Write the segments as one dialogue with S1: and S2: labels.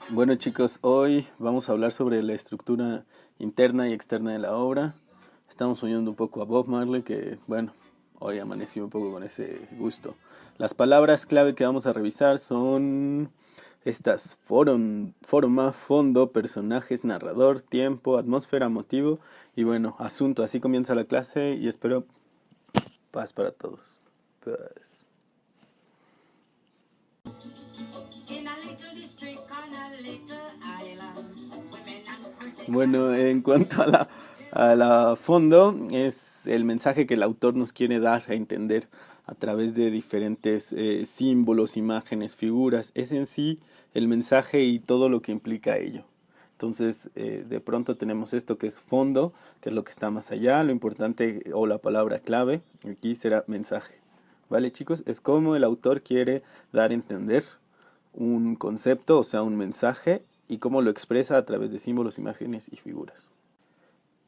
S1: Bueno chicos, hoy vamos a hablar sobre la estructura interna y externa de la obra. Estamos oyendo un poco a Bob Marley, que bueno, hoy amanecí un poco con ese gusto. Las palabras clave que vamos a revisar son estas: forma, fondo, personajes, narrador, tiempo, atmósfera, motivo y bueno, asunto. Así comienza la clase y espero paz para todos. Paz. Bueno, en cuanto a la fondo, es el mensaje que el autor nos quiere dar a entender a través de diferentes símbolos, imágenes, figuras. Es en sí el mensaje y todo lo que implica ello. Entonces, de pronto tenemos esto que es fondo, que es lo que está más allá. Lo importante, o la palabra clave, aquí será mensaje. ¿Vale, chicos? Es como el autor quiere dar a entender un concepto, o sea, un mensaje, y cómo lo expresa a través de símbolos, imágenes y figuras.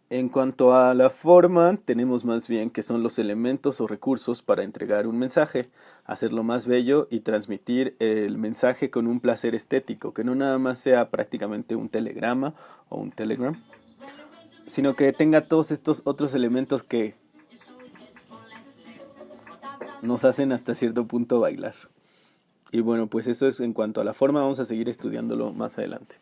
S1: En cuanto a la forma, tenemos más bien que son los elementos o recursos para entregar un mensaje, hacerlo más bello y transmitir el mensaje con un placer estético, que no nada más sea prácticamente un telegrama o un telegram, sino que tenga todos estos otros elementos que nos hacen hasta cierto punto bailar. Y bueno, pues eso es en cuanto a la forma, vamos a seguir estudiándolo más adelante.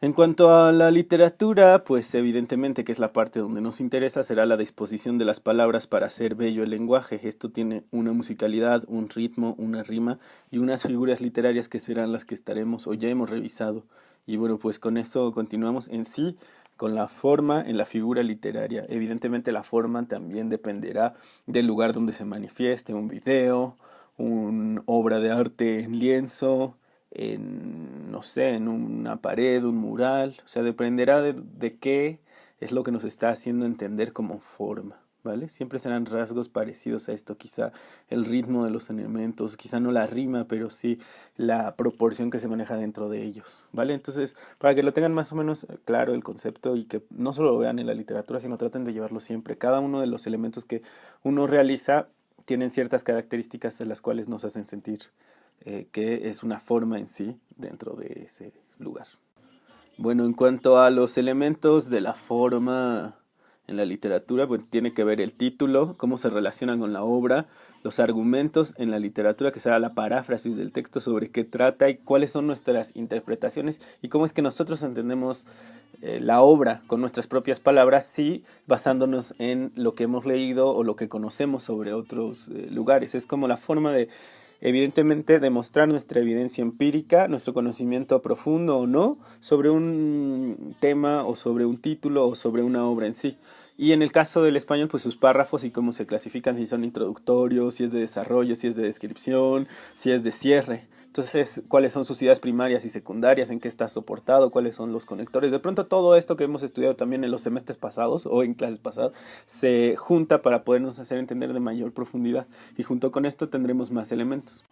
S1: En cuanto a la literatura, pues evidentemente que es la parte donde nos interesa, será la disposición de las palabras para hacer bello el lenguaje. Esto tiene una musicalidad, un ritmo, una rima y unas figuras literarias que serán las que estaremos o ya hemos revisado. Y bueno, pues con esto continuamos en sí con la forma en la figura literaria. Evidentemente la forma también dependerá del lugar donde se manifieste, un video, una obra de arte en lienzo, en, no sé, en una pared, un mural, o sea, dependerá de qué es lo que nos está haciendo entender como forma, ¿vale? Siempre serán rasgos parecidos a esto, quizá el ritmo de los elementos, quizá no la rima, pero sí la proporción que se maneja dentro de ellos, ¿vale? Entonces, para que lo tengan más o menos claro el concepto y que no solo lo vean en la literatura, sino traten de llevarlo siempre. Cada uno de los elementos que uno realiza tienen ciertas características en las cuales nos hacen sentir que es una forma en sí dentro de ese lugar. Bueno, en cuanto a los elementos de la forma en la literatura, pues tiene que ver el título, cómo se relaciona con la obra, los argumentos en la literatura, que será la paráfrasis del texto, sobre qué trata y cuáles son nuestras interpretaciones y cómo es que nosotros entendemos la obra con nuestras propias palabras, sí, basándonos en lo que hemos leído o lo que conocemos sobre otros lugares. Es como la forma de, evidentemente, demostrar nuestra evidencia empírica, nuestro conocimiento profundo o no, sobre un tema o sobre un título o sobre una obra en sí. Y en el caso del español, pues sus párrafos y cómo se clasifican, si son introductorios, si es de desarrollo, si es de descripción, si es de cierre. Entonces, cuáles son sus ideas primarias y secundarias, en qué está soportado, cuáles son los conectores. De pronto todo esto que hemos estudiado también en los semestres pasados o en clases pasadas se junta para podernos hacer entender de mayor profundidad. Y junto con esto tendremos más elementos.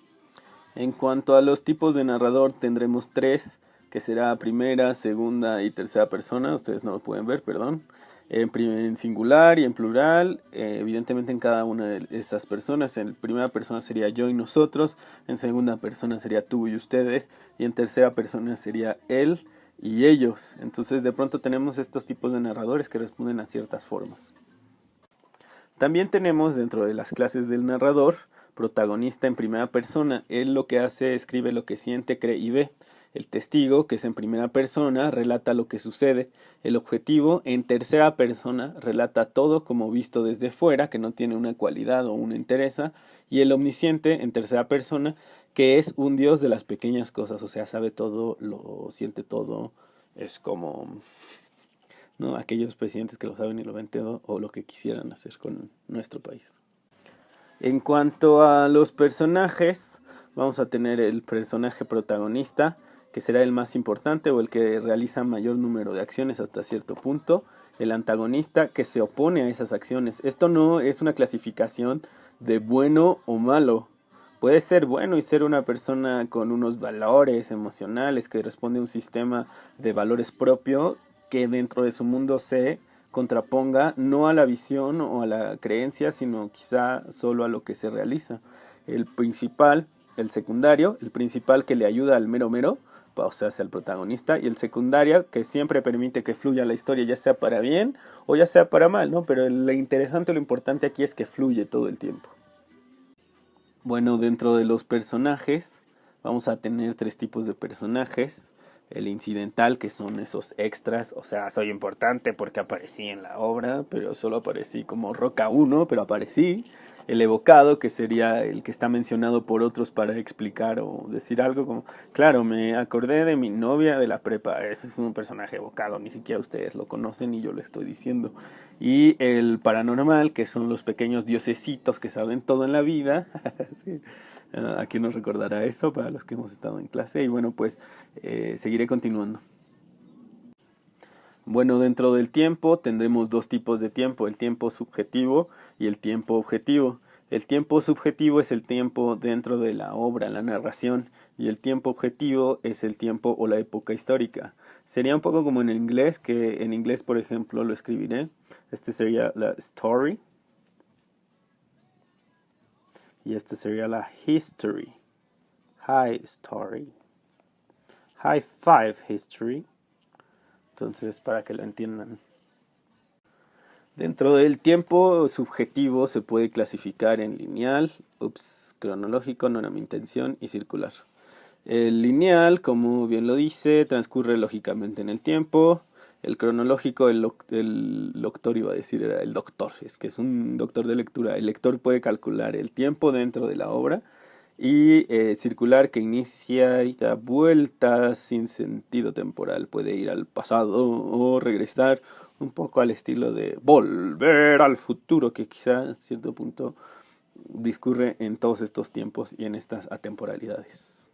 S1: En cuanto a los tipos de narrador, tendremos tres, que será primera, segunda y tercera persona. Ustedes no lo pueden ver, perdón. En singular y en plural, evidentemente en cada una de esas personas. En primera persona sería yo y nosotros, en segunda persona sería tú y ustedes, y en tercera persona sería él y ellos. Entonces de pronto tenemos estos tipos de narradores que responden a ciertas formas. También tenemos dentro de las clases del narrador, protagonista en primera persona. Él lo que hace, escribe lo que siente, cree y ve. El testigo, que es en primera persona, relata lo que sucede. El objetivo, en tercera persona, relata todo como visto desde fuera, que no tiene una cualidad o una interesa. Y el omnisciente, en tercera persona, que es un dios de las pequeñas cosas, o sea, sabe todo, lo siente todo, es como, ¿no?, aquellos presidentes que lo saben y lo ven todo, o lo que quisieran hacer con nuestro país. En cuanto a los personajes, vamos a tener el personaje protagonista, que será el más importante o el que realiza mayor número de acciones hasta cierto punto. El antagonista, que se opone a esas acciones. Esto no es una clasificación de bueno o malo. Puede ser bueno y ser una persona con unos valores emocionales que responde a un sistema de valores propio que dentro de su mundo se contraponga no a la visión o a la creencia, sino quizá solo a lo que se realiza. El principal el secundario, el principal que le ayuda al mero mero, o sea, al protagonista, y el secundario que siempre permite que fluya la historia, ya sea para bien o ya sea para mal, ¿no? Pero lo interesante, lo importante aquí es que fluye todo el tiempo. Bueno, dentro de los personajes vamos a tener tres tipos de personajes. El incidental, que son esos extras, o sea, soy importante porque aparecí en la obra, pero solo aparecí como Roca 1, pero aparecí. El evocado, que sería el que está mencionado por otros para explicar o decir algo como, claro, me acordé de mi novia de la prepa, ese es un personaje evocado, ni siquiera ustedes lo conocen y yo lo estoy diciendo. Y el paranormal, que son los pequeños diosesitos que saben todo en la vida. Sí. Aquí nos recordará eso para los que hemos estado en clase. Y bueno, pues seguiré continuando. Bueno, dentro del tiempo tendremos dos tipos de tiempo, el tiempo subjetivo y el tiempo objetivo. El tiempo subjetivo es el tiempo dentro de la obra, la narración, y el tiempo objetivo es el tiempo o la época histórica. Sería un poco como en inglés, que en inglés, por ejemplo, lo escribiré. Este sería la story y este sería la history. High story. High five history. Entonces, para que lo entiendan. Dentro del tiempo subjetivo se puede clasificar en lineal, cronológico, no era mi intención, y circular. El lineal, como bien lo dice, transcurre lógicamente en el tiempo. El cronológico, el doctor iba a decir, era el doctor, es que es un doctor de lectura. El lector puede calcular el tiempo dentro de la obra. Y circular, que inicia y da vueltas sin sentido temporal. Puede ir al pasado o regresar, un poco al estilo de Volver al futuro, que quizá a cierto punto discurre en todos estos tiempos y en estas atemporalidades.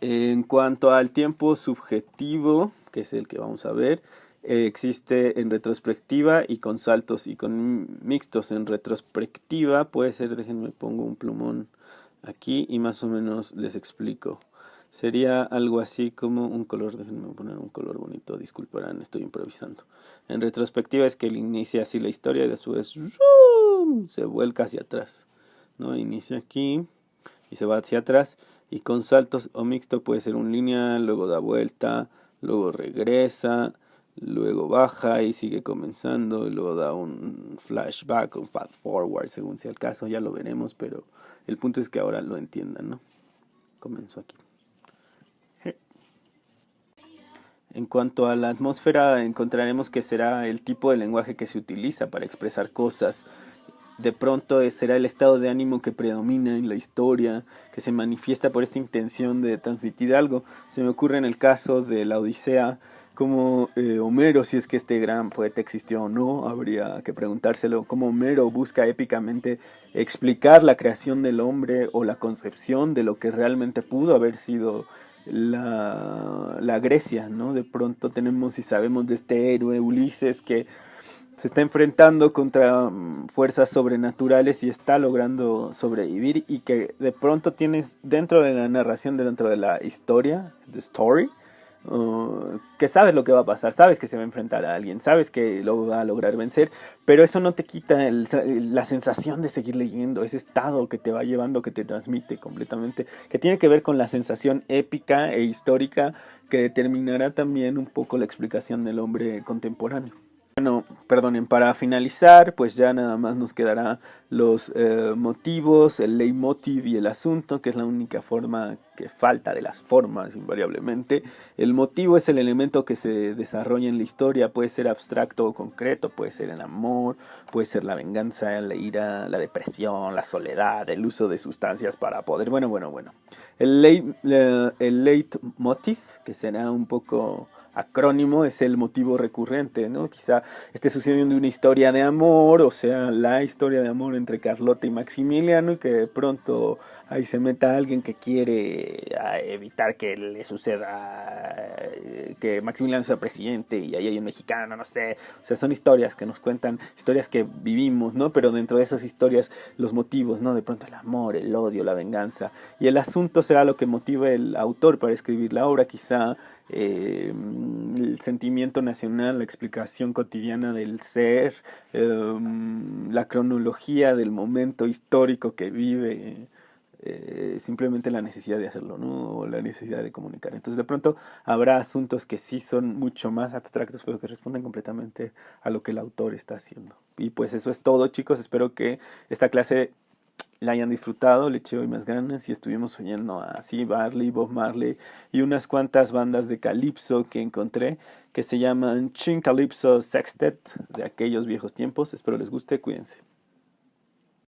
S1: En cuanto al tiempo subjetivo, que es el que vamos a ver, existe en retrospectiva y con saltos y con mixtos. En retrospectiva puede ser, déjenme pongo un plumón aquí y más o menos les explico. Sería algo así como un color, déjenme poner un color bonito, disculparán, estoy improvisando. En retrospectiva es que él inicia así la historia y después ¡zoom!, se vuelca hacia atrás, ¿no? Inicia aquí y se va hacia atrás, y con saltos o mixto puede ser un lineal, luego da vuelta, luego regresa, luego baja y sigue comenzando, y luego da un flashback, un fast forward, según sea el caso, ya lo veremos, pero el punto es que ahora lo entiendan, ¿no? Comenzó aquí. En cuanto a la atmósfera, encontraremos que será el tipo de lenguaje que se utiliza para expresar cosas. De pronto será el estado de ánimo que predomina en la historia, que se manifiesta por esta intención de transmitir algo. Se me ocurre en el caso de la Odisea, como Homero, si es que este gran poeta existió o no, habría que preguntárselo, cómo Homero busca épicamente explicar la creación del hombre o la concepción de lo que realmente pudo haber sido la Grecia, ¿no? De pronto tenemos y sabemos de este héroe Ulises que se está enfrentando contra fuerzas sobrenaturales y está logrando sobrevivir, y que de pronto tienes dentro de la narración, dentro de la historia, the story, que sabes lo que va a pasar, sabes que se va a enfrentar a alguien, sabes que lo va a lograr vencer, pero eso no te quita la sensación de seguir leyendo, ese estado que te va llevando, que te transmite completamente, que tiene que ver con la sensación épica e histórica que determinará también un poco la explicación del hombre contemporáneo. Bueno, perdonen, para finalizar, pues ya nada más nos quedará los motivos, el leitmotiv y el asunto, que es la única forma que falta de las formas, invariablemente. El motivo es el elemento que se desarrolla en la historia, puede ser abstracto o concreto, puede ser el amor, puede ser la venganza, la ira, la depresión, la soledad, el uso de sustancias para poder... Bueno. El leitmotiv, que será un poco acrónimo, es el motivo recurrente, ¿no? Quizá esté sucediendo una historia de amor, o sea, la historia de amor entre Carlota y Maximiliano, y que de pronto ahí se meta alguien que quiere evitar que le suceda que Maximiliano sea presidente, y ahí hay un mexicano, no sé, o sea, son historias que nos cuentan, historias que vivimos, ¿no? Pero dentro de esas historias, los motivos, ¿no? De pronto el amor, el odio, la venganza, y el asunto será lo que motive el autor para escribir la obra, quizá el sentimiento nacional, la explicación cotidiana del ser, la cronología del momento histórico que vive simplemente la necesidad de hacerlo, ¿no? O la necesidad de comunicar. Entonces de pronto habrá asuntos que sí son mucho más abstractos, pero que responden completamente a lo que el autor está haciendo. Y pues eso es todo, chicos. Espero que esta clase la hayan disfrutado, le eché hoy más ganas y estuvimos oyendo a Steve Marley, Bob Marley y unas cuantas bandas de calipso que encontré que se llaman Chin Calypso Sextet de aquellos viejos tiempos. Espero les guste, cuídense.